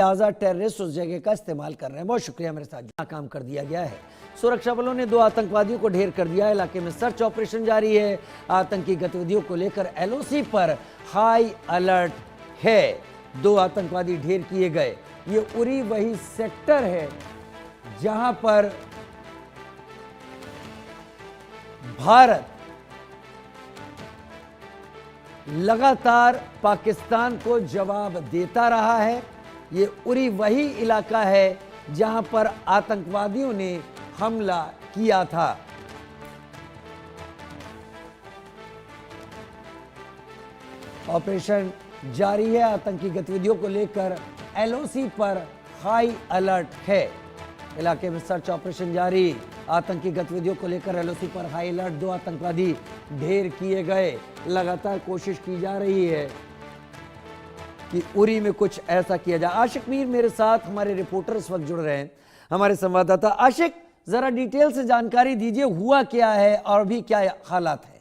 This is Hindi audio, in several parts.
लिहाजा टेररिस्ट उस जगह का इस्तेमाल कर रहे हैं। बहुत शुक्रिया, मेरे साथ काम कर दिया गया है। सुरक्षा बलों ने 2 आतंकवादियों को ढेर कर दिया है। इलाके में सर्च ऑपरेशन जारी है। आतंकी गतिविधियों को लेकर एलओसी पर हाई अलर्ट है। 2 आतंकवादी ढेर किए गए। ये उरी वही सेक्टर है जहां पर भारत लगातार पाकिस्तान को जवाब देता रहा है। ये उरी वही इलाका है जहां पर आतंकवादियों ने हमला किया था। ऑपरेशन जारी है। आतंकी गतिविधियों को लेकर एलओसी पर हाई अलर्ट है। इलाके में सर्च ऑपरेशन जारी। आतंकी गतिविधियों को लेकर एलओसी पर हाई अलर्ट। 2 आतंकवादी ढेर किए गए। लगातार कोशिश की जा रही है कि उरी में कुछ ऐसा किया जाए। आशिक मीर मेरे साथ, हमारे रिपोर्टर इस वक्त जुड़ रहे हैं, हमारे संवाददाता। आशिक, जरा डिटेल से जानकारी दीजिए, हुआ क्या है और अभी क्या हालात है?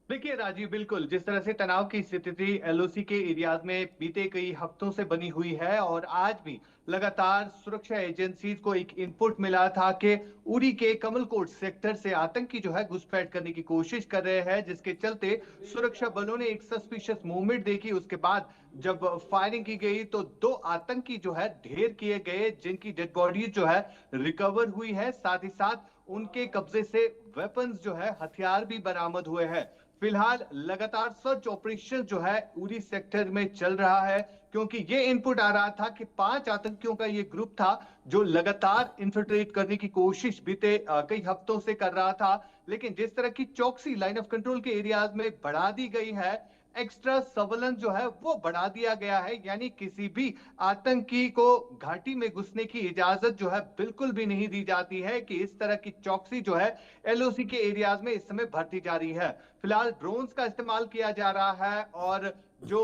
देखिए राजीव, बिल्कुल जिस तरह से तनाव की स्थिति एलओसी के एरियाज में बीते कई हफ्तों से बनी हुई है और आज भी लगातार सुरक्षा एजेंसीज को एक इनपुट मिला था कि उरी के कमलकोट सेक्टर से आतंकी जो है घुसपैठ करने की कोशिश कर रहे हैं, जिसके चलते सुरक्षा बलों ने एक सस्पिशियस मूवमेंट देखी। उसके बाद जब फायरिंग की गई तो 2 आतंकी जो है ढेर किए गए, जिनकी डेड बॉडी जो है रिकवर हुई है। साथ ही साथ उनके कब्जे से वेपन्स जो है, हथियार भी बरामद हुए हैं। फिलहाल लगातार सर्च ऑपरेशन जो है उरी सेक्टर में चल रहा है, क्योंकि ये इनपुट आ रहा था कि 5 आतंकियों का ये ग्रुप था जो लगातार इन्फिल्ट्रेट करने की कोशिश बीते कई हफ्तों से कर रहा था। लेकिन जिस तरह की चौकसी लाइन ऑफ कंट्रोल के एरियाज में बढ़ा दी गई है, एक्स्ट्रा सर्वेलेंस जो है वो बढ़ा दिया गया है, यानी किसी भी आतंकी को घाटी में घुसने की इजाजत जो है बिल्कुल भी नहीं दी जाती है। कि इस तरह की चौकसी जो है एलओसी के एरियाज में इस समय बढ़ती जा रही है। फिलहाल ड्रोन्स का इस्तेमाल किया जा रहा है और जो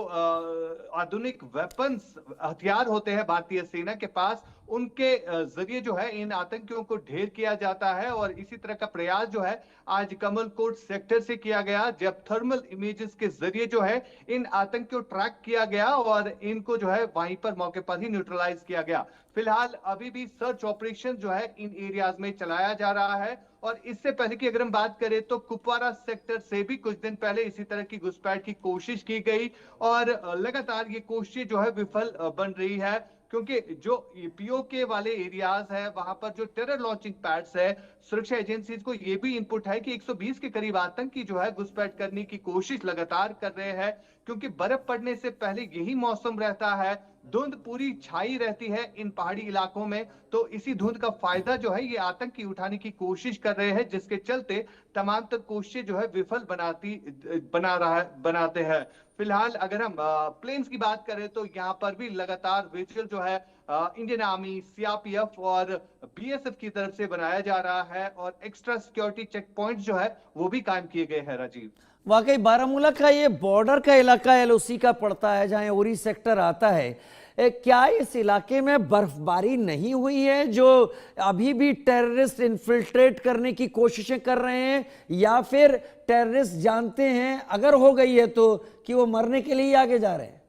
आधुनिक वेपन्स हथियार होते हैं भारतीय सेना के पास, उनके जरिए जो है इन आतंकियों को ढेर किया जाता है। और इसी तरह का प्रयास जो है आज कमलकोट सेक्टर से किया गया, जब थर्मल इमेजेस के जरिए जो है इन आतंकियों को ट्रैक किया गया और इनको जो है वहीं पर मौके पर ही न्यूट्रलाइज किया गया। फिलहाल अभी भी सर्च ऑपरेशन जो है इन एरियाज में चलाया जा रहा है। और इससे पहले की अगर हम बात करें तो कुपवारा सेक्टर से भी कुछ दिन पहले इसी तरह की घुसपैठ की कोशिश की गई और लगातार ये कोशिश जो है विफल बन रही है, क्योंकि जो पीओके वाले एरियाज है वहां पर जो टेरर लॉन्चिंग पैड्स है, सुरक्षा एजेंसीज को ये भी इनपुट है कि 120 के करीब आतंकी जो है घुसपैठ करने की कोशिश लगातार कर रहे हैं, क्योंकि बर्फ पड़ने से पहले यही मौसम रहता है, धुंध पूरी छाई रहती है इन पहाड़ी इलाकों में। तो इसी धुंध का फायदा जो है ये आतंकी उठाने की कोशिश कर रहे हैं, जिसके चलते तमाम तर कोशिशें जो है विफल बनाते हैं। फिलहाल अगर हम प्लेन्स की बात करें तो यहाँ पर भी लगातार विजुअल जो है इंडियन आर्मी, सीआरपीएफ और बीएसएफ की तरफ से बनाया जा रहा है और एक्स्ट्रा सिक्योरिटी चेक पॉइंट जो है वो भी कायम किए गए हैं। राजीव, वाकई बारामूला का ये बॉर्डर का इलाका एलओसी का पड़ता है, जहां उरी सेक्टर आता है। क्या इस इलाके में बर्फबारी नहीं हुई है जो अभी भी टेररिस्ट इन्फिल्ट्रेट करने की कोशिशें कर रहे हैं, या फिर टेररिस्ट जानते हैं अगर हो गई है तो कि वो मरने के लिए ही आगे जा रहे हैं?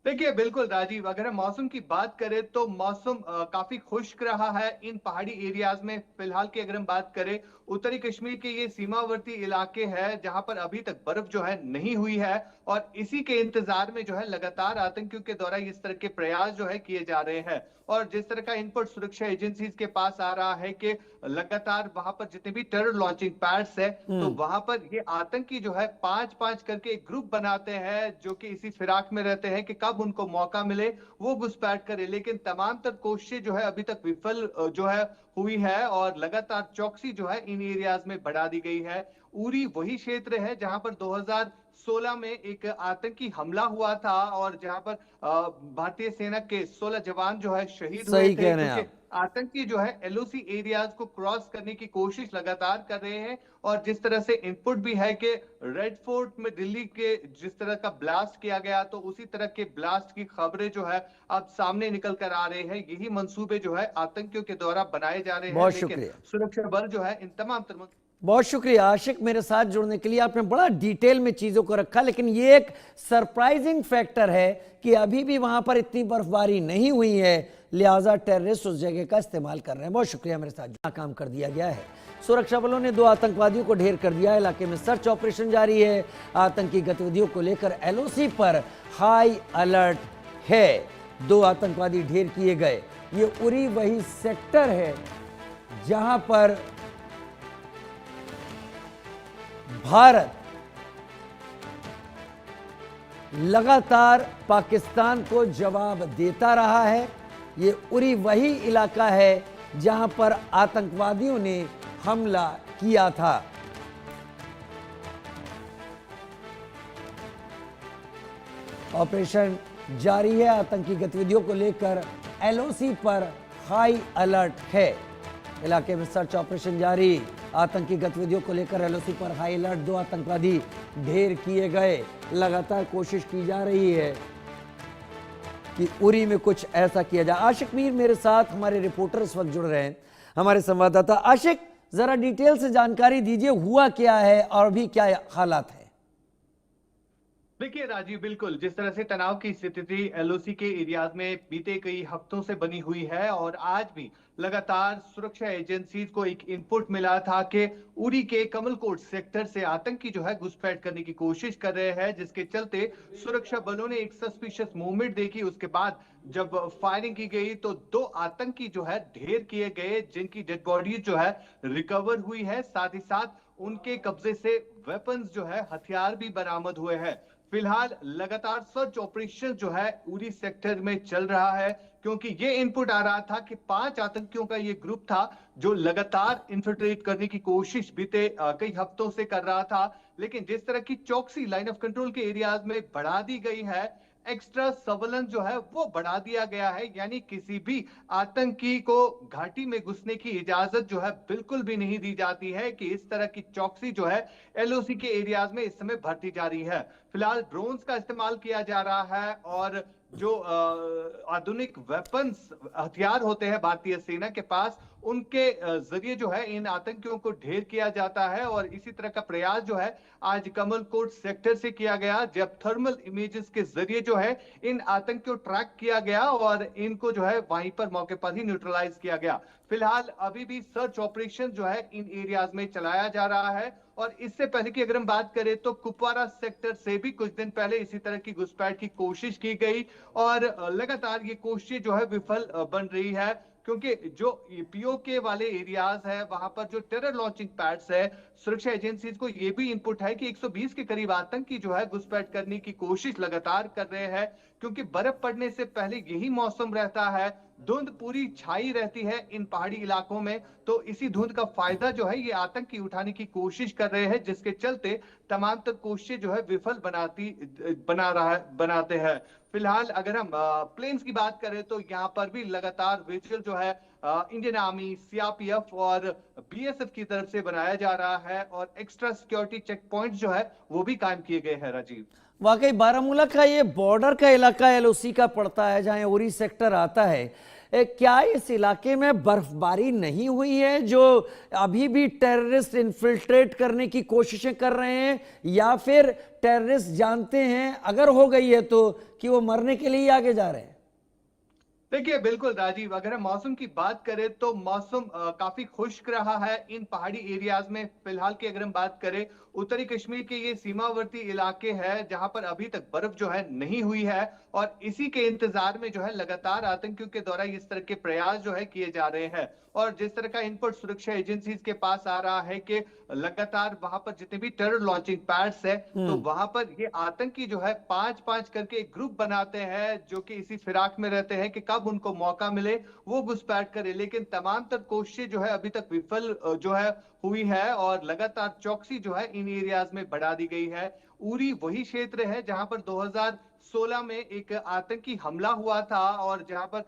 देखिए बिल्कुल राजीव, अगर हम मौसम की बात करें तो मौसम काफी खुश्क रहा है इन पहाड़ी एरियाज में। फिलहाल की अगर हम बात करें, उत्तरी कश्मीर के ये सीमावर्ती इलाके हैं जहां पर अभी तक बर्फ जो है नहीं हुई है और इसी के इंतजार में जो है लगातार आतंकियों के द्वारा इस तरह के प्रयास जो है किए जा रहे हैं। और जिस तरह का इनपुट सुरक्षा एजेंसीज के पास आ रहा है कि लगातार वहां पर जितने भी टेरर लॉन्चिंग पैड्स है, तो वहां पर ये आतंकी जो है 5-5 करके एक ग्रुप बनाते हैं, जो कि इसी फिराक में रहते हैं कि कब उनको मौका मिले वो घुसपैठ करे। लेकिन तमाम तर कोशिशें जो है अभी तक विफल जो है हुई है और लगातार चौकसी जो है इन एरियाज में बढ़ा दी गई है। उरी वही क्षेत्र है जहां पर 2016 में एक आतंकी हमला हुआ था और जहां पर भारतीय सेना के 16 जवान जो है शहीद हुए सही थे, कह रहे हैं क्योंकि आप। आतंकी जो है एलओसी एरियाज को क्रॉस करने की कोशिश लगातार कर रहे हैं। और जिस तरह से इनपुट भी है कि रेड फोर्ट में दिल्ली के जिस तरह का ब्लास्ट किया गया, तो उसी तरह के ब्लास्ट की खबरें जो है अब सामने निकल कर आ रहे हैं। यही मंसूबे जो है आतंकियों के द्वारा बनाए जा रहे हैं, बहुत लेकिन शुक्रिया। सुरक्षा बल जो है इन तमाम बहुत शुक्रिया आशिक मेरे साथ जुड़ने के लिए। आपने बड़ा डिटेल में चीजों को रखा, लेकिन ये एक सरप्राइजिंग फैक्टर है कि अभी भी वहां पर इतनी बर्फबारी नहीं हुई है, लिहाजा टेररिस्ट उस जगह का इस्तेमाल कर रहे हैं। बहुत शुक्रिया मेरे साथ। काम कर दिया गया है। सुरक्षा बलों ने 2 आतंकवादियों को ढेर कर दिया। इलाके में सर्च ऑपरेशन जारी है। आतंकी गतिविधियों को लेकर एलओसी पर हाई अलर्ट है। 2 आतंकवादी ढेर किए गए। ये उरी वही सेक्टर है जहां पर भारत लगातार पाकिस्तान को जवाब देता रहा है। ये उरी वही इलाका है जहां पर आतंकवादियों ने हमला किया था। ऑपरेशन जारी है। आतंकी गतिविधियों को लेकर एलओसी पर हाई अलर्ट है। इलाके में सर्च ऑपरेशन जारी। आतंकी गतिविधियों को लेकर एलओसी पर हाई अलर्ट। 2 आतंकवादी ढेर किए गए। लगातार कोशिश की जा रही है कि उरी में कुछ ऐसा किया जाए। आशिक मीर मेरे साथ हमारे रिपोर्टर इस वक्त जुड़ रहे हैं, हमारे संवाददाता। आशिक, जरा डिटेल से जानकारी दीजिए, हुआ क्या है और अभी क्या हालात है? देखिए राजीव, बिल्कुल जिस तरह से तनाव की स्थिति एलओसी के एरियाज में बीते कई हफ्तों से बनी हुई है और आज भी लगातार सुरक्षा एजेंसीज को एक इनपुट मिला था कि उरी के कमलकोट सेक्टर से आतंकी जो है घुसपैठ करने की कोशिश कर रहे हैं, जिसके चलते सुरक्षा बलों ने एक सस्पिशियस मूवमेंट देखी। उसके बाद जब फायरिंग की गई तो 2 आतंकी जो है ढेर किए गए, जिनकी डेड बॉडीज जो है रिकवर हुई है। साथ ही साथ उनके कब्जे से वेपन्स जो है, हथियार भी बरामद हुए हैं। फिलहाल लगातार सर्च ऑपरेशन जो है उरी सेक्टर में चल रहा है, क्योंकि ये इनपुट आ रहा था कि 5 आतंकियों का ये ग्रुप था जो लगातार इन्फिल्ट्रेट करने की कोशिश बीते कई हफ्तों से कर रहा था। लेकिन जिस तरह की चौकसी लाइन ऑफ कंट्रोल के एरियाज में बढ़ा दी गई है, एक्स्ट्रा सर्वेलेंस जो है वो बढ़ा दिया गया है, यानी किसी भी आतंकी को घाटी में घुसने की इजाजत जो है बिल्कुल भी नहीं दी जाती है। कि इस तरह की चौकसी जो है एलओसी के एरियाज में इस समय बढ़ती जा रही है। फिलहाल ड्रोन्स का इस्तेमाल किया जा रहा है और जो आधुनिक वेपन्स हथियार होते हैं भारतीय सेना के पास, उनके जरिए जो है इन आतंकियों को ढेर किया जाता है। और इसी तरह का प्रयास जो है आज कमलकोट सेक्टर से किया गया, जब थर्मल इमेजेस के जरिए जो है इन आतंकियों को ट्रैक किया गया और इनको जो है वहीं पर मौके पर ही न्यूट्रलाइज किया गया। फिलहाल अभी भी सर्च ऑपरेशन जो है इन एरियाज में चलाया जा रहा है। और इससे पहले की अगर हम बात करें तो कुपवारा सेक्टर से भी कुछ दिन पहले इसी तरह की घुसपैठ की कोशिश की गई और लगातार ये कोशिश जो है विफल बन रही है, क्योंकि जो पीओके वाले एरियाज है वहां पर जो टेरर लॉन्चिंग पैड्स है, सुरक्षा एजेंसीज को ये भी इनपुट है कि 120 के करीब आतंकी जो है घुसपैठ करने की कोशिश लगातार कर रहे हैं, क्योंकि बर्फ पड़ने से पहले यही मौसम रहता है, धुंध पूरी छाई रहती है इन पहाड़ी इलाकों में। तो इसी धुंध का फायदा जो है ये आतंकी उठाने की कोशिश कर रहे हैं, जिसके चलते तमाम तर कोशिशें जो है विफल बनाते हैं। फिलहाल अगर हम प्लेन्स की बात करें तो यहाँ पर भी लगातार विजिल जो है इंडियन आर्मी, सीआरपीएफ और बीएसएफ की तरफ से बनाया जा रहा है और एक्स्ट्रा सिक्योरिटी चेक पॉइंट जो है वो भी कायम किए गए हैं। राजीव, वाकई बारामूला का ये बॉर्डर का इलाका एलओसी का पड़ता है, जहां उरी सेक्टर आता है। क्या इस इलाके में बर्फबारी नहीं हुई है जो अभी भी टेररिस्ट इन्फिल्ट्रेट करने की कोशिशें कर रहे हैं, या फिर टेररिस्ट जानते हैं अगर हो गई है तो कि वो मरने के लिए ही आगे जा रहे हैं? देखिए बिल्कुल राजीव, अगर हम मौसम की बात करें तो मौसम काफी खुश्क रहा है इन पहाड़ी एरियाज में। फिलहाल की अगर हम बात करें, उत्तरी कश्मीर के ये सीमावर्ती इलाके हैं जहां पर अभी तक बर्फ जो है नहीं हुई है और इसी के इंतजार में जो है लगातार आतंकियों के द्वारा इस तरह के प्रयास जो है किए जा रहे हैं। और जिस तरह का इनपुट सुरक्षा एजेंसीज के पास आ रहा है कि लगातार वहां पर जितने भी टेरर लॉन्चिंग पैड्स है, तो वहां पर ये आतंकी जो है 5-5 करके एक ग्रुप बनाते हैं, जो कि इसी फिराक में रहते हैं कि कब उनको मौका मिले वो घुसपैठ करे। लेकिन तमाम तर कोशिशें जो है अभी तक विफल जो है हुई है और लगातार चौकसी जो है इन एरियाज में बढ़ा दी गई है। उरी वही क्षेत्र है जहां पर 2016 में एक आतंकी हमला हुआ था और जहां पर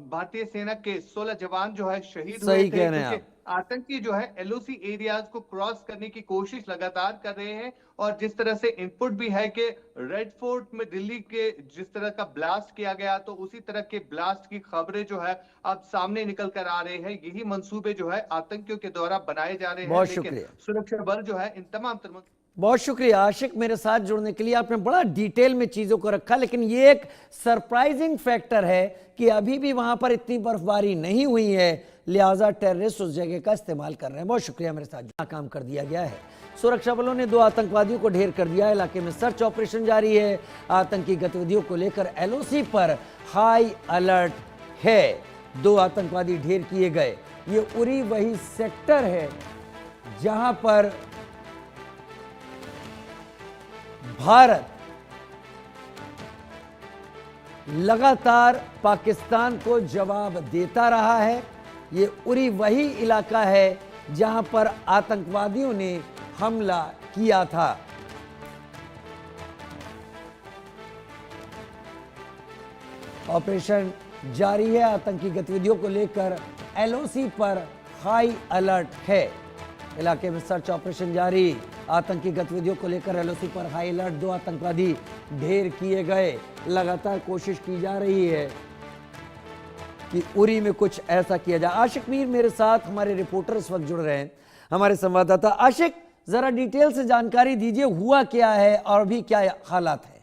भारतीय सेना के 16 जवान जो है शहीद हुए सही थे, कह रहे हैं क्योंकि आप। आतंकी जो है एलओसी एरियाज को क्रॉस करने की कोशिश लगातार कर रहे हैं। और जिस तरह से इनपुट भी है कि रेड फोर्ट में दिल्ली के जिस तरह का ब्लास्ट किया गया, तो उसी तरह के ब्लास्ट की खबरें जो है अब सामने निकल कर आ रहे हैं। यही मंसूबे जो है आतंकियों के द्वारा बनाए जा रहे हैं, बहुत लेकिन शुक्रिया। सुरक्षा बल जो है इन तमाम बहुत शुक्रिया आशिक मेरे साथ जुड़ने के लिए। आपने बड़ा डिटेल में चीजों को रखा, लेकिन ये एक सरप्राइजिंग फैक्टर है कि अभी भी वहां पर इतनी बर्फबारी नहीं हुई है, लिहाजा टेररिस्ट उस जगह का इस्तेमाल कर रहे हैं। बहुत शुक्रिया मेरे साथ काम कर दिया गया है। सुरक्षा बलों ने 2 आतंकवादियों को ढेर कर दिया। इलाके में सर्च ऑपरेशन जारी है। आतंकी गतिविधियों को लेकर एलओसी पर हाई अलर्ट है। 2 आतंकवादी ढेर किए गए। ये उरी वही सेक्टर है जहां पर भारत लगातार पाकिस्तान को जवाब देता रहा है। ये उरी वही इलाका है जहां पर आतंकवादियों ने हमला किया था। ऑपरेशन जारी है। आतंकी गतिविधियों को लेकर एलओसी पर हाई अलर्ट है। इलाके में सर्च ऑपरेशन जारी। आतंकी गतिविधियों को लेकर एलओसी पर हाई अलर्ट। 2 आतंकवादी ढेर किए गए। लगातार कोशिश की जा रही है कि उरी में कुछ ऐसा किया जाए। आशिक मीर मेरे साथ हमारे रिपोर्टर इस वक्त जुड़ रहे हैं, हमारे संवाददाता। आशिक, जरा डिटेल से जानकारी दीजिए, हुआ क्या है और अभी क्या हालात है?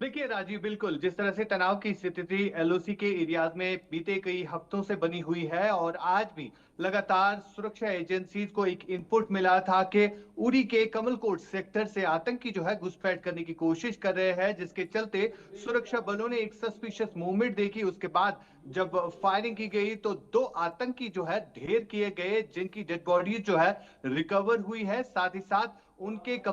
देखिए राजीव, बिल्कुल जिस तरह से तनाव की स्थिति एलओसी के एरियाज में बीते कई हफ्तों से बनी हुई है, और आज भी लगातार सुरक्षा एजेंसीज को एक इनपुट मिला था कि उरी के कमलकोट सेक्टर से आतंकी जो है घुसपैठ करने की कोशिश कर रहे हैं, जिसके चलते सुरक्षा बलों ने एक सस्पिशियस मूवमेंट देखी। उसके बाद जब फायरिंग की गई तो 2 आतंकी जो है ढेर किए गए, जिनकी डेड बॉडी जो है रिकवर हुई है। साथ ही साथ उनके